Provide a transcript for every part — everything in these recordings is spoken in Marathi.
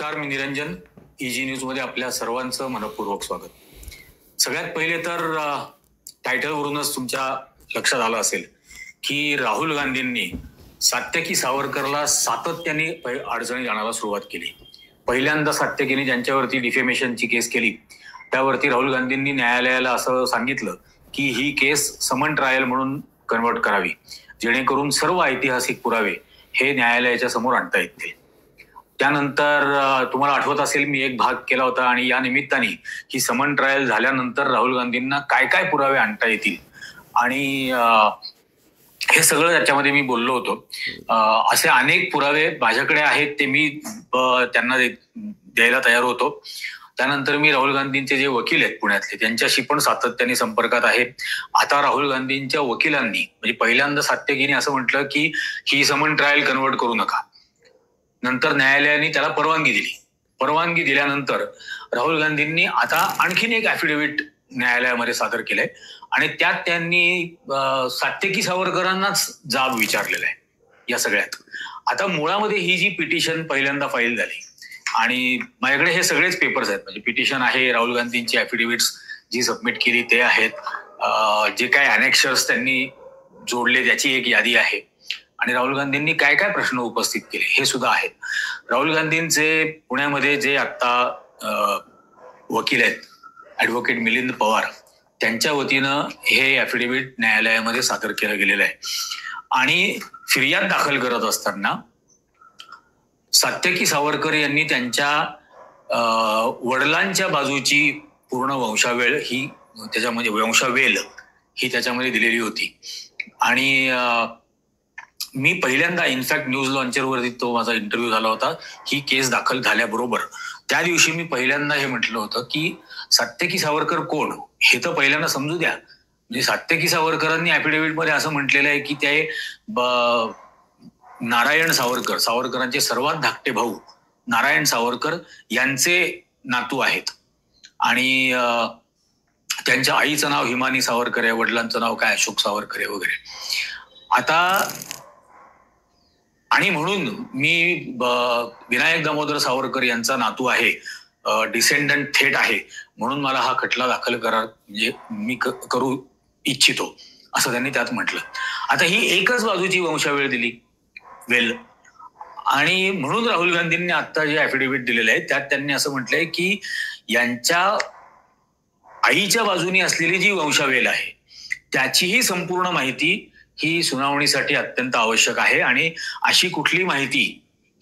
नमस्कार, मी निरंजन. EG न्यूज मध्ये आपल्या सर्वांचं मनपूर्वक स्वागत. सगळ्यात पहिले तर टायटलवरूनच तुमच्या लक्षात आलं असेल की राहुल गांधींनी सात्यकी सावरकरला सातत्याने अडचणी आणायला सुरुवात केली. पहिल्यांदा सात्यकीने ज्यांच्यावरती डिफेमेशनची केस केली त्यावरती राहुल गांधींनी न्यायालयाला असं सांगितलं की ही केस समन ट्रायल म्हणून कन्वर्ट करावी, जेणेकरून सर्व ऐतिहासिक पुरावे हे न्यायालयाच्या समोर आणता येतील. त्यानंतर तुम्हाला आठवत असेल मी एक भाग केला होता आणि या निमित्ताने ही समन ट्रायल झाल्यानंतर राहुल गांधींना काय काय पुरावे आणता येतील आणि हे सगळं त्याच्यामध्ये मी बोललो होतो. असे अनेक पुरावे माझ्याकडे आहेत, ते मी त्यांना द्यायला तयार होतो. त्यानंतर मी राहुल गांधींचे जे वकील आहेत पुण्यातले त्यांच्याशी पण सातत्याने संपर्कात आहे. आता राहुल गांधींच्या वकिलांनी म्हणजे पहिल्यांदा सात्यकीने असं म्हटलं की ही समन ट्रायल कन्वर्ट करू नका. नंतर न्यायालयाने त्याला परवानगी दिली. परवानगी दिल्यानंतर राहुल गांधींनी आता आणखीन एक ऍफिडेव्हिट न्यायालयामध्ये सादर केलंय आणि त्यात त्यांनी सात्यकी सावरकरांनाच जाब विचारलेला आहे या सगळ्यात. आता मुळामध्ये ही जी पिटिशन पहिल्यांदा फाईल झाली आणि माझ्याकडे हे सगळेच पेपर्स आहेत, म्हणजे पिटिशन आहे, राहुल गांधींची ऍफिडेव्हिट्स जी सबमिट केली ते आहेत, जे काय अनेक्शर्स त्यांनी जोडले त्याची एक यादी आहे आणि राहुल गांधींनी काय काय प्रश्न उपस्थित केले हे सुद्धा आहेत. राहुल गांधींचे पुण्यामध्ये जे आता वकील आहेत ऍडव्होकेट मिलिंद पवार, त्यांच्या वतीनं हे ऍफिडेव्हिट न्यायालयामध्ये सादर केलं गेलेलं आहे आणि फिर्याद दाखल करत असताना सात्यकी सावरकर यांनी त्यांच्या वडिलांच्या बाजूची पूर्ण वंशावेळ ही त्याच्यामध्ये वंशावेल ही त्याच्यामध्ये दिलेली होती. आणि मी पहिल्यांदा इनफॅक्ट न्यूज लॉन्चरवरती तो माझा इंटरव्ह्यू झाला होता ही केस दाखल झाल्याबरोबर. त्या दिवशी मी पहिल्यांदा हे म्हटलं होतं की सात्यकी सावरकर कोण हे तर पहिल्यांदा समजू द्या. म्हणजे सात्यकी सावरकरांनी ऍफिडेव्हिट मध्ये असं म्हटलेलं आहे की ते नारायण सावरकर, सावरकरांचे सर्वात धाकटे भाऊ नारायण सावरकर यांचे नातू आहेत आणि त्यांच्या आईचं नाव हिमानी सावरकर आहे, वडिलांचं नाव काय अशोक सावरकर आहे वगैरे. आता आणि म्हणून मी विनायक दामोदर सावरकर यांचा नातू आहे, डिसेंडंट थेट आहे, म्हणून मला हा खटला दाखल करा म्हणजे मी करू इच्छितो असं त्यांनी त्यात म्हटलं. आता ही एकच बाजूची वंशावेळ दिली वेल आणि म्हणून राहुल गांधींनी आता जे ऍफिडेव्हिट दिलेले आहे त्यात त्यांनी असं म्हटलंय की यांच्या आईच्या बाजूनी असलेली जी वंशावेल आहे त्याचीही संपूर्ण माहिती ही सुनावणीसाठी अत्यंत आवश्यक आहे आणि अशी कुठली माहिती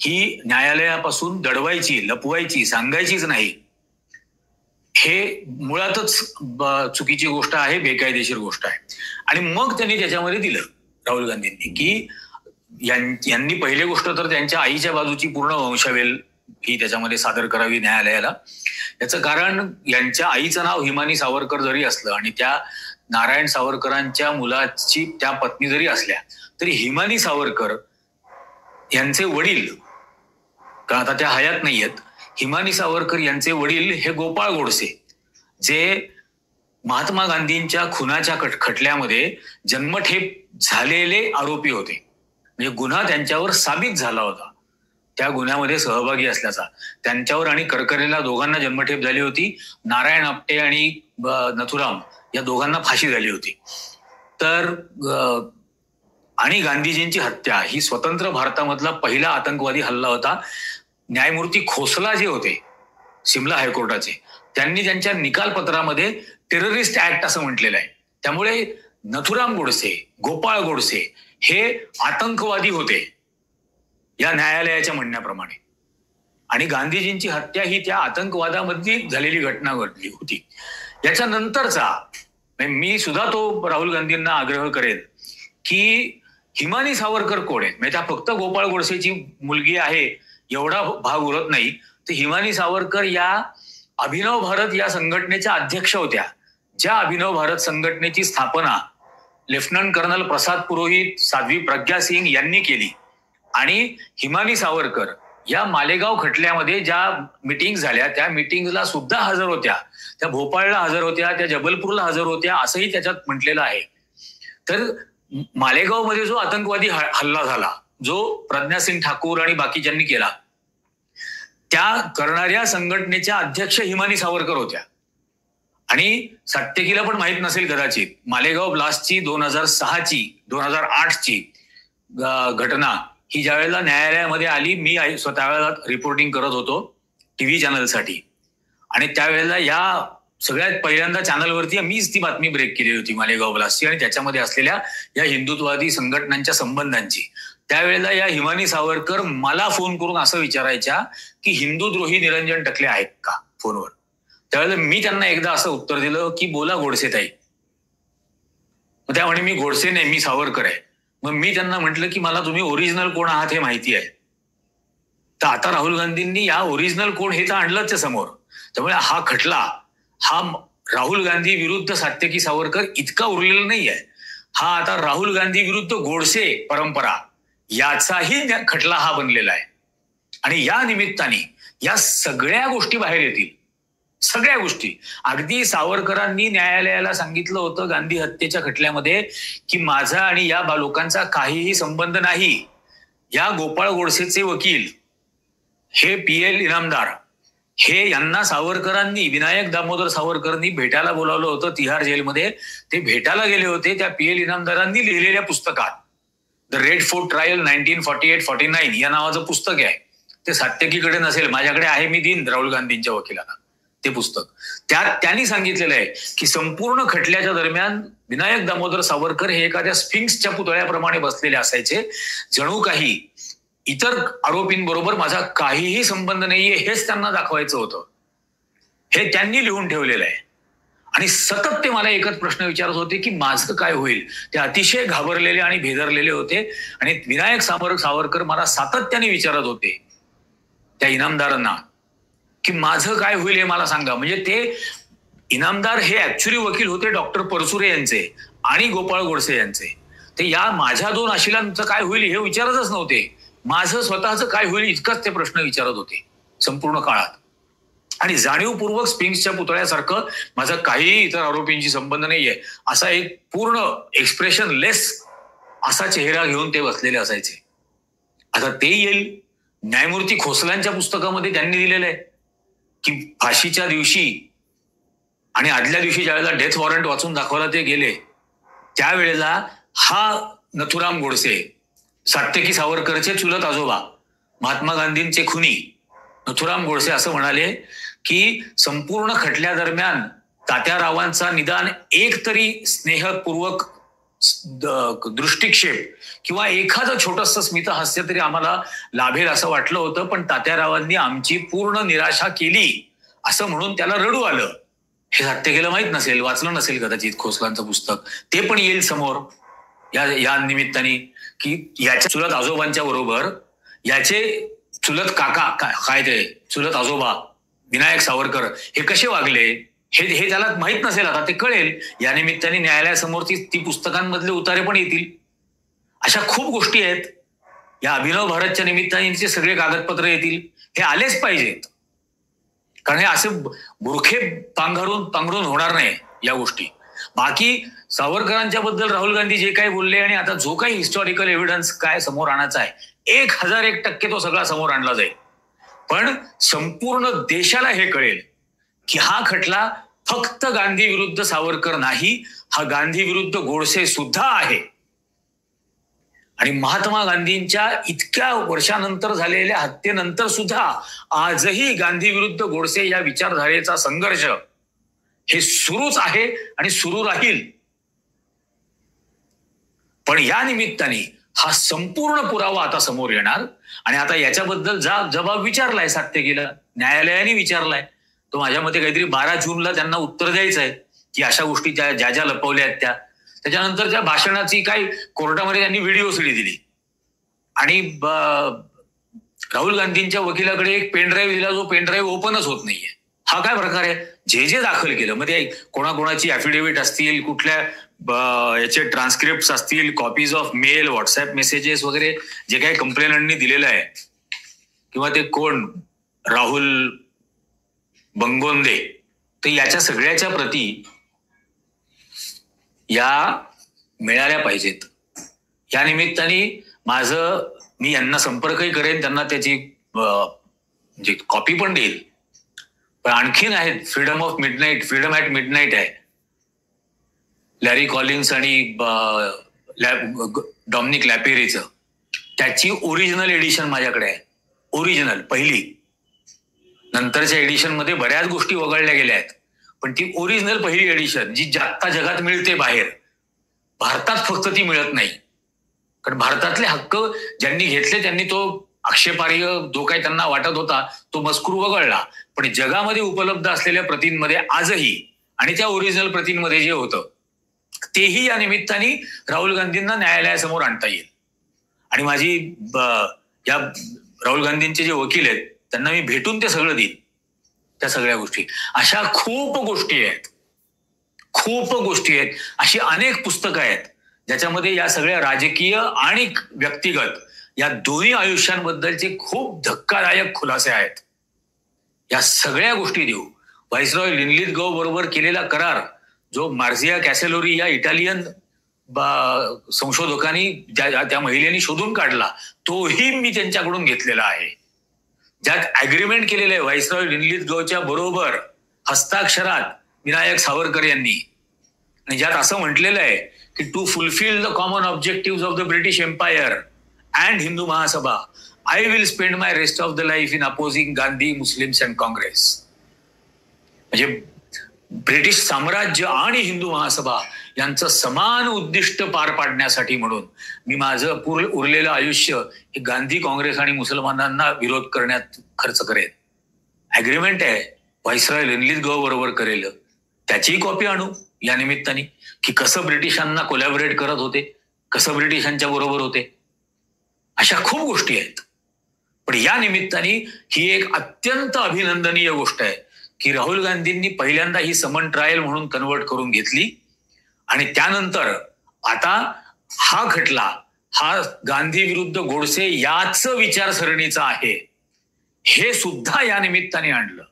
ही न्यायालयापासून दडवायची, लपवायची, सांगायचीच नाही. हे मुळातच चुकीची गोष्ट आहे, बेकायदेशीर गोष्ट आहे. आणि मग त्यांनी त्याच्यामध्ये दिलं राहुल गांधींनी की यांनी पहिली गोष्ट तर त्यांच्या आईच्या बाजूची पूर्ण वंशावेल ही त्याच्यामध्ये सादर करावी न्यायालयाला. याचं कारण यांच्या आईचं नाव हिमानी सावरकर जरी असलं आणि त्या नारायण सावरकरांच्या मुलाची त्या पत्नी जरी असल्या तरी हिमानी सावरकर यांचे वडील, कारण आता त्या हयात नाहीयेत, हिमानी सावरकर यांचे वडील हे गोपाळ गोडसे जे महात्मा गांधींच्या खुनाच्या खटल्यामध्ये जन्मठेप झालेले आरोपी होते. म्हणजे गुन्हा त्यांच्यावर साबित झाला होता, त्या गुन्ह्यामध्ये सहभागी असल्याचा. त्यांच्यावर आणि करकरेला दोघांना जन्मठेप झाली होती. नारायण आपटे आणि नथुराम या दोघांना फाशी झाली होती. तर आणि गांधीजींची हत्या ही स्वतंत्र भारतामधला पहिला आतंकवादी हल्ला होता. न्यायमूर्ती खोसला जे होते शिमला हायकोर्टाचे, त्यांनी त्यांच्या निकालपत्रामध्ये टेररिस्ट ऍक्ट असं म्हटलेलं आहे. त्यामुळे नथुराम गोडसे, गोपाळ गोडसे हे आतंकवादी होते या न्यायालयाच्या म्हणण्याप्रमाणे आणि गांधीजींची हत्या ही त्या आतंकवादामध्ये झालेली घटना घडली होती. याच्यानंतरचा मी सुद्धा तो राहुल गांधींना आग्रह करेन की हिमानी सावरकर कोण आहेत. म्हणजे त्या फक्त गोपाळ गोडसेची मुलगी आहे एवढा भाग उरत नाही, तर हिमानी सावरकर या अभिनव भारत या संघटनेच्या अध्यक्ष होत्या, ज्या अभिनव भारत संघटनेची स्थापना लेफ्टनंट कर्नल प्रसाद पुरोहित, साध्वी प्रज्ञा सिंग यांनी केली. आणि हिमानी सावरकर या मालेगाव खटल्यामध्ये ज्या मिटिंग झाल्या त्या मिटिंगला सुद्धा हजर होत्या, त्या भोपाळला हजर होत्या, त्या जबलपूरला हजर होत्या असंही त्याच्यात म्हटलेलं आहे. तर मालेगावमध्ये जो आतंकवादी हल्ला झाला जो प्रज्ञा सिंग ठाकूर आणि बाकीच्यांनी केला त्या करणाऱ्या संघटनेच्या अध्यक्ष हिमानी सावरकर होत्या. आणि सात्यकीला पण माहित नसेल कदाचित, मालेगाव ब्लास्टची 2008ची घटना ही ज्या वेळेला न्यायालयामध्ये आली, मी स्वतः रिपोर्टिंग करत होतो टीव्ही चॅनलसाठी, आणि त्यावेळेला या सगळ्यात पहिल्यांदा चॅनलवरती मीच ती बातमी ब्रेक केली होती मालेगाव ब्लास्टची आणि त्याच्यामध्ये असलेल्या या हिंदुत्ववादी संघटनांच्या संबंधांची. त्यावेळेला या हिमानी सावरकर मला फोन करून असं विचारायच्या की हिंदूद्रोही निरंजन टकले आहेत का फोनवर. त्यावेळेला मी त्यांना एकदा असं उत्तर दिलं की बोला गोडसे ताई. मग त्या म्हणे मी गोडसे नाही, मी सावरकर आहे. मग मी त्यांना म्हटलं की मला तुम्ही ओरिजिनल कोण आहात हे माहिती आहे. तर आता राहुल गांधींनी या ओरिजिनल कोण हे तर आणलंच आहे समोर. त्यामुळे हा खटला हा राहुल गांधी विरुद्ध सात्यकी सावरकर इतका उरलेला नाही आहे. हा आता राहुल गांधी विरुद्ध गोडसे परंपरा याचाही खटला हा बनलेला आहे. आणि या निमित्ताने या सगळ्या गोष्टी बाहेर येतील, सगळ्या गोष्टी. अगदी सावरकरांनी न्यायालयाला सांगितलं होतं गांधी हत्येच्या खटल्यामध्ये की माझा आणि या लोकांचा काहीही संबंध नाही. या गोपाळ गोडसेचे वकील हे PL इनामदार हे यांना सावरकरांनी, विनायक दामोदर सावरकरांनी भेटायला बोलावलं होतं तिहार जेलमध्ये. ते भेटायला गेले होते. त्या PL इनामदारांनी लिहिलेल्या पुस्तकात द रेड फोर्ट ट्रायल 1948-49 या नावाचं पुस्तक आहे. ते सात्यकीकडे नसेल, माझ्याकडे आहे, मी देईन राहुल गांधींच्या वकिलाला ते पुस्तक. त्यात त्यांनी सांगितलेलं आहे की संपूर्ण खटल्याच्या दरम्यान विनायक दामोदर सावरकर हे एखाद्या स्फिंक्सच्या पुतळ्याप्रमाणे बसलेले असायचे. जणू काही इतर आरोपींबरोबर माझा काहीही संबंध नाहीये हेच त्यांना दाखवायचं होतं. हे त्यांनी लिहून ठेवलेलं आहे. आणि सतत ते मला एकच प्रश्न विचारत होते की माझं काय होईल. ते अतिशय घाबरलेले आणि भेदरलेले होते. आणि विनायक सावरकर मला सातत्याने विचारत होते त्या इनामदारांना की माझं काय होईल हे मला सांगा. म्हणजे ते इनामदार हे ऍक्च्युली वकील होते डॉक्टर परसुरे यांचे आणि गोपाळ गोडसे यांचे. ते या माझ्या दोन आशिलांचं काय होईल हे विचारतच नव्हते. माझं स्वतःचं काय होईल इतकाच ते प्रश्न विचारत होते संपूर्ण काळात. आणि जाणीवपूर्वक स्पिंक्सच्या पुतळ्यासारखं माझा काहीही इतर आरोपींशी संबंध नाहीये असा एक पूर्ण एक्सप्रेशन लेस असा चेहरा घेऊन ते बसलेले असायचे. आता ते येईल. न्यायमूर्ती खोसलांच्या पुस्तकामध्ये त्यांनी दिलेलं आहे की फाशीच्या दिवशी आणि आदल्या दिवशी ज्यावेळेला डेथ वॉरंट वाचून दाखवायला ते गेले त्यावेळेला हा नथुराम गोडसे, सात्यकी सावरकरचे चुलत आजोबा, महात्मा गांधींचे खुनी नथुराम गोडसे असं म्हणाले की संपूर्ण खटल्यादरम्यान तात्यारावांचा निदान एक तरी स्नेहपूर्वक दृष्टिक्षेप किंवा एखादं छोटंसं स्मितहास्य तरी आम्हाला लाभेल असं वाटलं होतं. पण तात्यारावांनी आमची पूर्ण निराशा केली असं म्हणून त्याला रडू आलं. हे सात्यकीला माहित नसेल, वाचलं नसेल कदाचित खोसलांचं पुस्तक. ते पण येईल समोर या निमित्ताने की याच्या चुलत आजोबांच्या बरोबर याचे चुलत काका काय ते चुलत आजोबा विनायक सावरकर हे कसे वागले हे त्याला माहित नसेल. आता ते कळेल. या निमित्ताने न्यायालयासमोर ती पुस्तकांमधले उतारे पण येतील. अशा खूप गोष्टी आहेत. या अभिनव भारतच्या निमित्ताने सगळे कागदपत्र येतील. हे आलेच पाहिजेत. कारण हे असे बुरखे पांघरून होणार नाही या गोष्टी. बाकी सावरकरांच्या बद्दल राहुल गांधी जे काही बोलले आणि आता जो काही हिस्टॉरिकल एव्हिडन्स काय समोर आणायचा आहे 1001% तो सगळा समोर आणला जाईल. पण संपूर्ण देशाला हे कळेल की हा खटला फक्त गांधी विरुद्ध सावरकर नाही, हा गांधी विरुद्ध गोडसे सुद्धा आहे. आणि महात्मा गांधींच्या इतक्या वर्षानंतर झालेल्या हत्येनंतर सुद्धा आजही गांधी विरुद्ध गोडसे या विचारधारेचा संघर्ष हे सुरूच आहे आणि सुरू राहील. पण या निमित्ताने हा संपूर्ण पुरावा आता समोर येणार. आणि आता याच्याबद्दल जबाब विचारलाय सात्यकीला, न्यायालयाने विचारलाय. तो माझ्या मते काहीतरी 12 जूनला त्यांना उत्तर द्यायचं आहे की अशा गोष्टी ज्या लपवल्या आहेत त्या. त्याच्यानंतर त्या भाषणाची काही कोर्टामध्ये त्यांनी व्हिडिओ सीडी दिली आणि राहुल गांधींच्या वकिलाकडे एक पेनड्राईव्ह दिला, जो पेनड्राईव्ह ओपनच होत नाहीये. हा काय प्रकार आहे. जे दाखल केलं मग ते कोणाकोणाची ऍफिडेव्हिट असतील, कुठल्या याचे ट्रान्सक्रिप्ट असतील, copies of male, WhatsApp messages वगैरे जे काही कंप्लेनंटनी दिलेलं आहे किंवा ते कोण राहुल बंगोंदे, तर याच्या सगळ्याच्या प्रती या मिळाल्या पाहिजेत. या निमित्ताने मी यांना संपर्कही करेन, त्यांना त्याची म्हणजे कॉपी पण देईल. पण आणखीन आहेत, freedom of midnight, freedom at midnight आहे, लॅरी कॉलिन्स आणि डॉमिनिक लॅपेरीचं. त्याची ओरिजिनल एडिशन माझ्याकडे आहे, ओरिजिनल पहिली. नंतरच्या एडिशन मध्ये बऱ्याच गोष्टी वगळल्या गेल्या आहेत, पण ती ओरिजिनल पहिली एडिशन जी आत्ता जगात मिळते बाहेर, भारतात फक्त ती मिळत नाही. कारण भारतातले हक्क ज्यांनी घेतले त्यांनी तो आक्षेपार्ह जो काही त्यांना वाटत होता तो मजकूर वगळला. पण जगामध्ये उपलब्ध असलेल्या प्रतींमध्ये आजही आणि त्या ओरिजिनल प्रतींमध्ये जे होतं तेही या निमित्ताने राहुल गांधींना न्यायालयासमोर आणता येईल. आणि माझी या राहुल गांधींचे जे वकील आहेत त्यांना मी भेटून ते सगळं देईन, त्या सगळ्या गोष्टी. अशा खूप गोष्टी आहेत, खूप गोष्टी आहेत. अशी अनेक पुस्तकं आहेत ज्याच्यामध्ये या सगळ्या राजकीय आणि व्यक्तिगत या दोन्ही आयुष्यांबद्दलचे खूप धक्कादायक खुलासे आहेत. या सगळ्या गोष्टी देऊ. व्हाईसरॉय लिनलिथगो बरोबर केलेला करार जो मार्झिया कॅसेलोरी या इटालियन संशोधकांनी त्या महिलेने शोधून काढला, तोही मी त्यांच्याकडून घेतलेला आहे. ज्यात अग्रीमेंट केलेलं आहे व्हाईसरॉय लिनलिथगोच्या बरोबर हस्ताक्षरात विनायक सावरकर यांनी, आणि ज्यात असं म्हटलेलं आहे की to fulfil the common objective of the British Empire and Hindu Mahasabha I will spend my rest of the life in opposing Gandhi, Muslims and Congress. म्हणजे ब्रिटिश साम्राज्य आणि हिंदू महासभा यांचं समान उद्दिष्ट पार पाडण्यासाठी म्हणून मी माझं उरलेलं आयुष्य हे गांधी, काँग्रेस आणि मुसलमानांना विरोध करण्यात खर्च करेन. अग्रीमेंट आहे व्हाईसरॉय लिनलिथगो बरोबर करेल, त्याचीही कॉपी आणू या निमित्ताने की कसं ब्रिटिशांना कोलॅबोरेट करत होते, कसं ब्रिटिशांच्या बरोबर होते. अशा खूप गोष्टी आहेत. पण या निमित्ताने ही एक अत्यंत अभिनंदनीय गोष्ट आहे की राहुल गांधींनी पहिल्यांदा ही समन ट्रायल म्हणून कन्वर्ट करून घेतली आणि त्यानंतर आता हा खटला हा गांधी विरुद्ध गोडसे याच विचारसरणीचा आहे हे सुद्धा या निमित्ताने आणलं.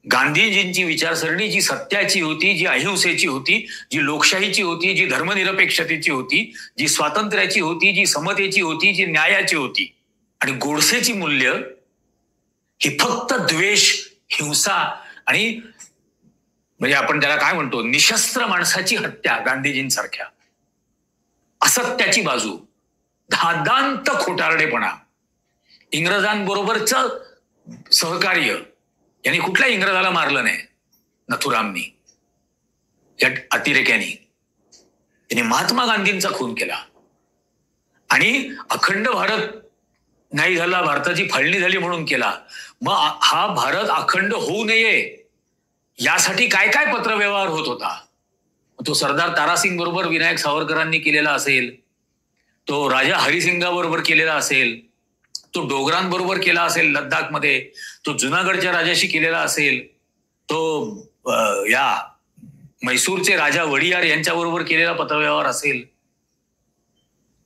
गांधीजींची विचारसरणी जी सत्याची होती, जी अहिंसेची होती, जी लोकशाहीची होती, जी धर्मनिरपेक्षतेची होती, जी स्वातंत्र्याची होती, जी समतेची होती, जी न्यायाची होती, आणि गोडसेची मूल्य ही फक्त द्वेष, हिंसा आणि म्हणजे आपण त्याला काय म्हणतो निशस्त्र माणसाची हत्या गांधीजींसारख्या, असत्याची बाजू, धादांत खोटारडेपणा, इंग्रजांबरोबरच सहकार्य. यांनी कुठल्या इंग्रजाला मारलं नाही, नथुरामनी या अतिरेक्यानी. यांनी महात्मा गांधींचा खून केला आणि अखंड भारत नाही झाला, भारताची फाळणी झाली म्हणून केला. मग हा भारत अखंड होऊ नये यासाठी काय काय पत्रव्यवहार होत होता. तो सरदार तारासिंग बरोबर विनायक सावरकरांनी केलेला असेल, तो राजा हरिसिंगाबरोबर केलेला असेल, तो डोगरांबरोबर केला असेल लद्दाखमध्ये, तो जुनागडच्या राजाशी केलेला असेल, तो या मैसूरचे राजा वडियार यांच्याबरोबर केलेला पत्रव्यवहार असेल,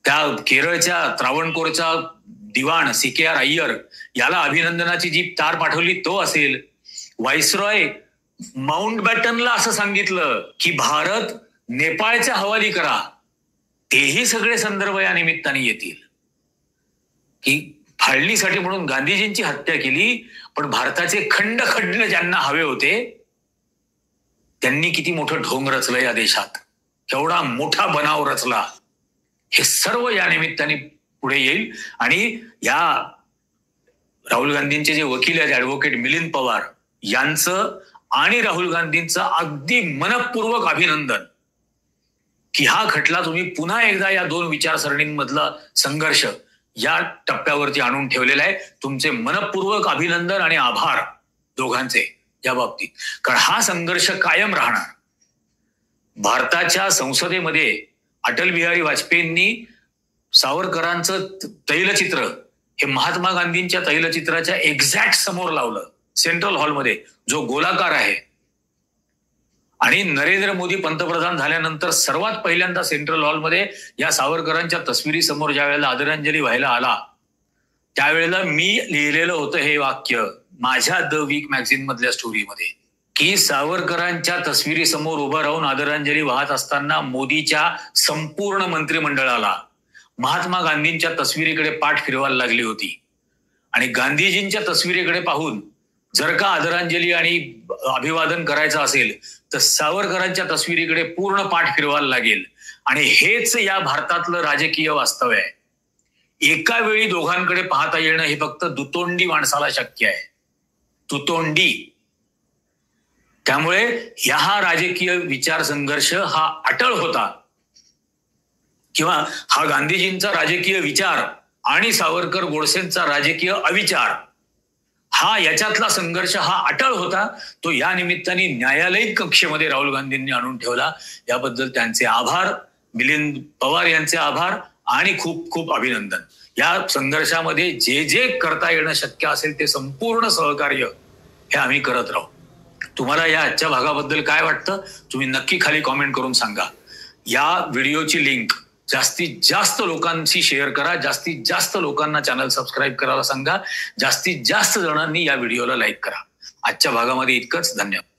त्या केरळच्या त्रावणकोरचा दिवाण CKR अय्यर याला अभिनंदनाची जी तार पाठवली तो असेल, व्हाईसरॉय माउंटबॅटनला असं सांगितलं की भारत नेपाळच्या हवाली करा, तेही सगळे संदर्भ या निमित्ताने येतील की फाळणीसाठी म्हणून गांधीजींची हत्या केली, पण भारताचे खंड ज्यांना हवे होते त्यांनी किती मोठं ढोंग रचलं या देशात, केवढा मोठा बनाव रचला, हे सर्व या निमित्ताने पुढे येईल. आणि या राहुल गांधींचे जे वकील आहेत ऍडव्होकेट मिलिंद पवार यांचं आणि राहुल गांधींचं अगदी मनपूर्वक अभिनंदन की हा खटला तुम्ही पुन्हा एकदा या दोन विचारसरणींमधला संघर्ष या टप्प्यावरती आणून ठेवलेला आहे. तुमचे मनपूर्वक अभिनंदन आणि आभार दोघांचे या बाबतीत, कारण हा संघर्ष कायम राहणार. भारताच्या संसदेमध्ये अटल बिहारी वाजपेयींनी सावरकरांचं तैलचित्र हे महात्मा गांधींच्या तैलचित्राच्या एक्झॅक्ट समोर लावलं सेंट्रल हॉलमध्ये, जो गोलाकार आहे. आणि नरेंद्र मोदी पंतप्रधान झाल्यानंतर सर्वात पहिल्यांदा सेंट्रल हॉलमध्ये या सावरकरांच्या तस्विरी समोर ज्या वेळेला आदरांजली व्हायला आला त्यावेळेला मी लिहिलेलं होतं हे वाक्य माझ्या द वीक मॅगझिन मधल्या स्टोरीमध्ये की सावरकरांच्या तस्विरी समोर उभं राहून आदरांजली वाहत असताना मोदीच्या संपूर्ण मंत्रिमंडळाला महात्मा गांधींच्या तस्विरीकडे पाठ फिरवायला लागली होती. आणि गांधीजींच्या तस्वीरेकडे पाहून जर का आदरांजली आणि अभिवादन करायचं असेल तर सावरकरांच्या तस्वीरीकडे पूर्ण पाठ फिरवायला लागेल. आणि हेच या भारतातलं राजकीय वास्तव आहे. एका वेळी दोघांकडे पाहता येणं हे फक्त दुतोंडी माणसाला शक्य आहे. दुतोंडी. त्यामुळे हा राजकीय विचार संघर्ष हा अटळ होता, किंवा हा गांधीजींचा राजकीय विचार आणि सावरकर गोडसेंचा राजकीय अविचार, हा याच्यातला संघर्ष हा अटळ होता. तो या निमित्ताने न्यायालयीन कक्षेमध्ये राहुल गांधींनी आणून ठेवला. याबद्दल त्यांचे आभार, मिलिंद पवार यांचे आभार आणि खूप खूप अभिनंदन. या संघर्षामध्ये जे जे करता येणं शक्य असेल ते संपूर्ण सहकार्य हे आम्ही करत राहू. तुम्हाला या आजच्या भागाबद्दल काय वाटतं तुम्ही नक्की खाली कॉमेंट करून सांगा. या व्हिडिओची लिंक जास्तीत जास्त लोकांशी शेअर करा. जास्तीत जास्त लोकांना चॅनल सबस्क्राईब करायला सांगा. जास्तीत जास्त जणांनी या व्हिडिओला लाईक करा. आजच्या भागामध्ये इतकंच. धन्यवाद.